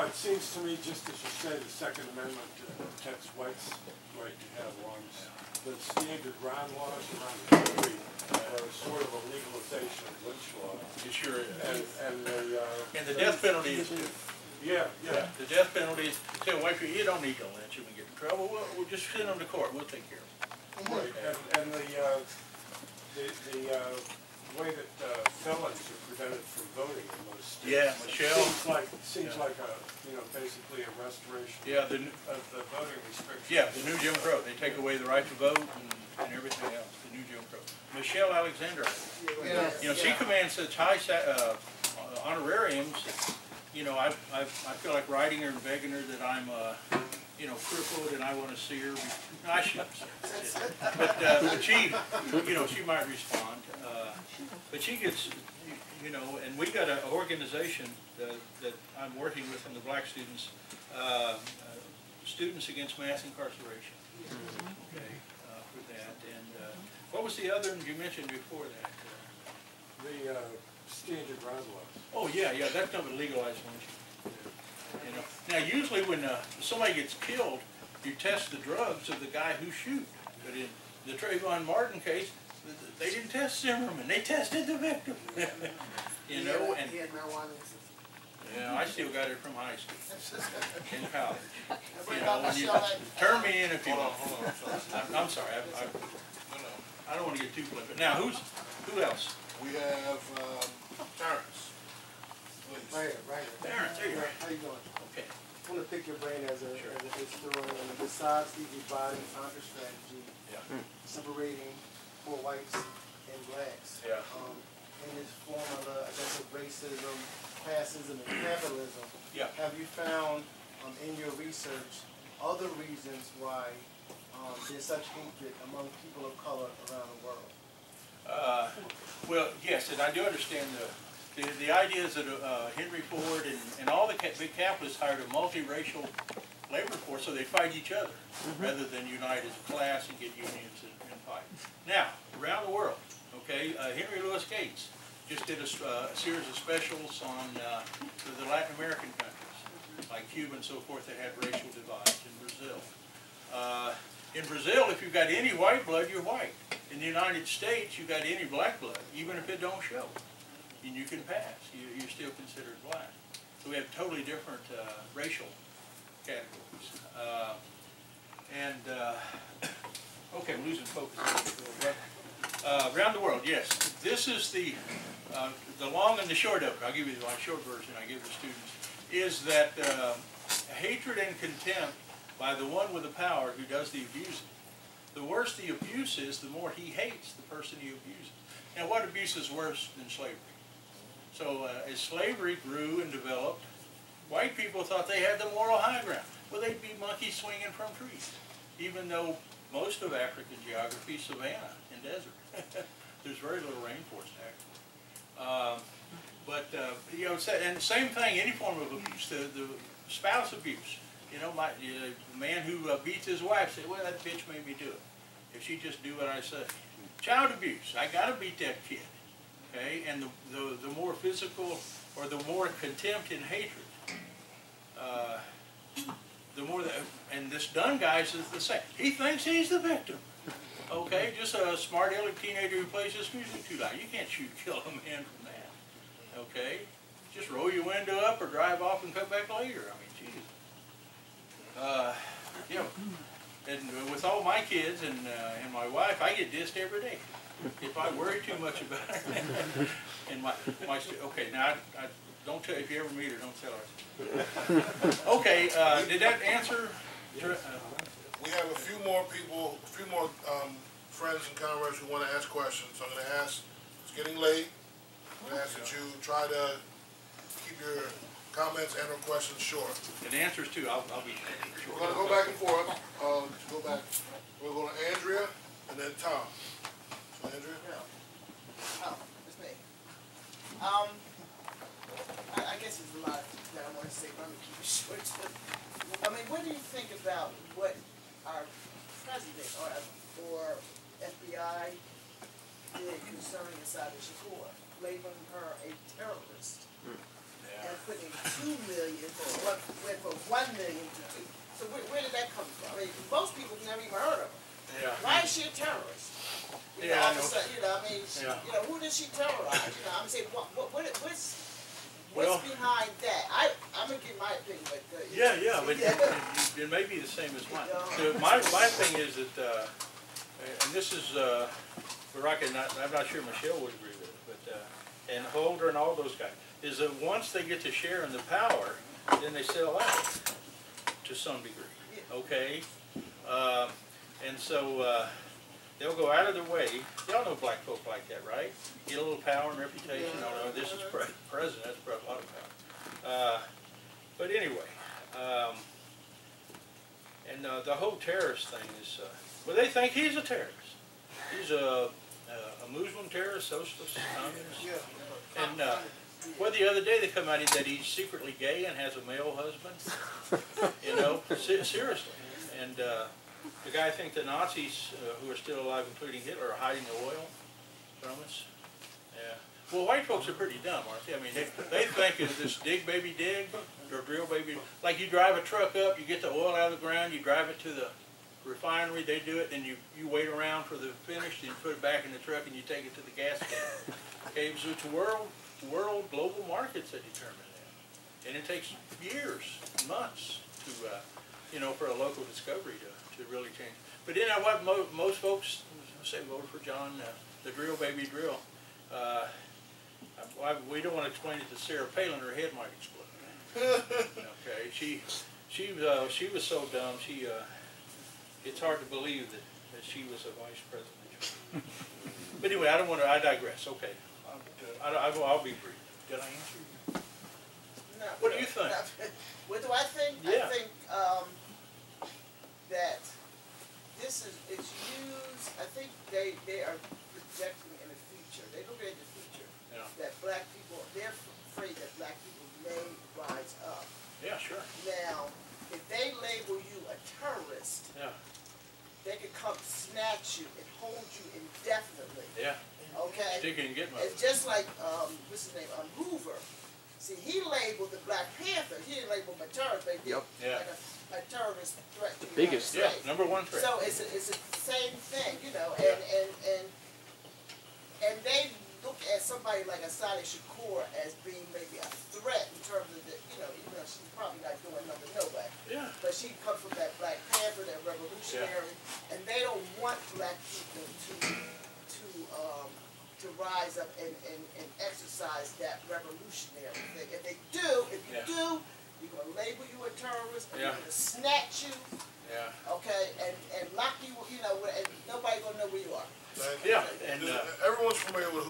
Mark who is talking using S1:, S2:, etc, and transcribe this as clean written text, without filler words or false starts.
S1: it seems to me, just as you say, the Second Amendment protects whites' right to have arms. The standard ground laws around the country are sort of a legalization of lynch law.
S2: It sure is.
S1: And
S2: the death penalty is too.
S1: Yeah.
S2: The death penalty is, tell white people, you don't need to lynch them and get in trouble. We'll just send them to court. We'll take care of them.
S1: Right. And the way that felons are prevented from voting in most states.
S2: Yeah, Michelle.
S1: Seems like a, basically a restoration of the voting restrictions.
S2: Yeah, the new Jim Crow. They take away the right to vote and everything else. The new Jim Crow. Michelle Alexander. She commands such high honorariums. I feel like writing her and begging her that I'm, crippled and I want to see her. I shouldn't say it. But she, she might respond. But she gets, and we got an organization that I'm working with in the black students, Students Against Mass Incarceration. Okay, for that. And what was the other one you mentioned before that?
S1: The standard ground laws.
S2: Oh yeah, that's not legalized lynching. Now usually when somebody gets killed, you test the drugs of the guy who shot. But in the Trayvon Martin case, they didn't test Zimmerman; they tested the victim.
S3: He had marijuana.
S2: Yeah, I still got it from high school, in college. Turn me in if you want. I'm sorry. I don't want to get too flippant. Now, who else?
S4: We have Terrence.
S3: Right.
S2: Terrence, there you are.
S3: How you doing?
S2: Okay.
S3: I want to pick your brain as a historian. Besides the dividing counter strategy, separating poor whites and blacks, in this form of, of racism, classism, and capitalism, have you found in your research other reasons why there's such hatred among people of color around the world?
S2: Well, yes, and I do understand the ideas that Henry Ford and all the big capitalists hired a multiracial labor force so they fight each other rather than unite as a class and get unions and fight. Now, around the world, okay, Henry Louis Gates just did a series of specials on the Latin American countries, like Cuba and so forth, that had racial divides in Brazil. In Brazil, if you've got any white blood, you're white. In the United States, you've got any black blood, even if it don't show, and you can pass. You're still considered black. So we have totally different racial categories. Okay, I'm losing focus. Around the world, yes. This is the long and the short of it. I'll give you my short version I give the students, is that hatred and contempt by the one with the power who does the abusing. The worse the abuse is, the more he hates the person he abuses. Now, what abuse is worse than slavery? So as slavery grew and developed, white people thought they had the moral high ground. Well, they'd be monkeys swinging from trees, even though most of African geography is savanna and desert. There's very little rainforest, actually. And same thing, any form of abuse, the spouse abuse. The man who beats his wife said, well, that bitch made me do it. If she just do what I say. Child abuse, I got to beat that kid. Okay, and the more physical or the more contempt and hatred, the more that, and this Dunn guy is the same. He thinks he's the victim. Okay, just a smart aleck teenager who plays his music too loud. You can't kill a man from that. Okay, just roll your window up or drive off and come back later. I mean, Jesus. And with all my kids and my wife, I get dissed every day. If I worry too much about it. And okay, now I don't tell, if you ever meet her, don't tell her. Okay, did that answer?
S4: We have a few more people, a few more friends and comrades who want to ask questions. So I'm going to ask, it's getting late, I'm going to ask that you try to keep your comments and or questions short.
S2: And answers too, I'll be short.
S4: We're going to go back and forth. We'll go to Andrea and then Tom. So Andrea?
S5: Oh, it's me. I guess there's a lot that I want to say, but I'm going to keep it short too. I mean, what do you think about what our president or FBI did concerning Assata Shakur, labeling her a terrorist?
S2: Yeah.
S5: and putting 2 million went from 1 million to 2. So where did that come from? I mean, most people never even heard of her.
S2: Yeah.
S5: Why is she a terrorist? You
S2: Yeah,
S5: know,
S2: I
S5: all of a
S2: know.
S5: sudden, you know, I mean,
S2: Yeah.
S5: you know, who does she terrorize? You know, I'm saying, what's
S2: Well-
S5: behind that? I'm gonna give my opinion, but
S2: Yeah, but it may be the same as mine. So my thing is that, and this is, Veronica, I'm not sure Michelle would agree with it, but, and Holder and all those guys, is that once they get to share in the power, then they sell out to some degree, okay? And so, they'll go out of their way. Y'all know black folk like that, right? Get a little power and reputation. Oh, no, this is president. That's a lot of power. But anyway, and the whole terrorist thing is, well, they think he's a terrorist. He's a Muslim terrorist, socialist, communist. And well, the other day they come out that he's secretly gay and has a male husband. You know, seriously. And the guy thinks the Nazis who are still alive, including Hitler, are hiding the oil from us. Yeah. Well, white folks are pretty dumb, aren't they? I mean, they think of this dig baby dig or drill baby. Like you drive a truck up, you get the oil out of the ground, you drive it to the refinery, they do it, then you wait around for the finish, then you put it back in the truck and you take it to the gas can. Okay, so it's world global markets that determine that. And it takes years, months to, you know, for a local discovery to really change. But then what most folks say, voted for John, the drill baby drill. We don't want to explain it to Sarah Palin, her head might explode. Okay, she was so dumb, it's hard to believe that she was a vice president. But anyway, I digress, okay. I'll be brief. Did I answer you?
S5: No,
S2: What do you think?
S5: What do I think?
S2: Yeah.
S5: I think that it's used. I think they are projecting in the future. They look at the future.
S2: Yeah.
S5: That black people, they're afraid that black people may rise up.
S2: Yeah, sure.
S5: Now, if they label you a terrorist,
S2: Yeah.
S5: they could come snatch you and hold you indefinitely.
S2: Yeah.
S5: Okay.
S2: Stick it and get
S5: It's just like what's his name? Hoover. See, he labeled the Black Panther. He didn't label him a terrorist, but he
S6: Yep.
S2: Yeah.
S5: like a terrorist threat to the
S6: biggest
S5: United
S2: Yeah,
S5: States.
S2: #1 threat.
S5: So it's the same thing, you know,
S2: Yeah.
S5: and they look at somebody like Assata Shakur as being maybe a threat in terms of the, you know, even though she's probably not doing nothing to nobody.
S2: Yeah.
S5: But she comes from that Black Panther, that revolutionary, and they don't want black people to rise up and exercise that revolutionary thing. If you
S2: Yeah.
S5: do, we're gonna label you a terrorist, and
S2: Yeah.
S5: we're gonna snatch you,
S2: Yeah.
S5: okay, and lock you, you know, and nobody gonna know where you are.
S2: Yeah. And
S4: Everyone's familiar with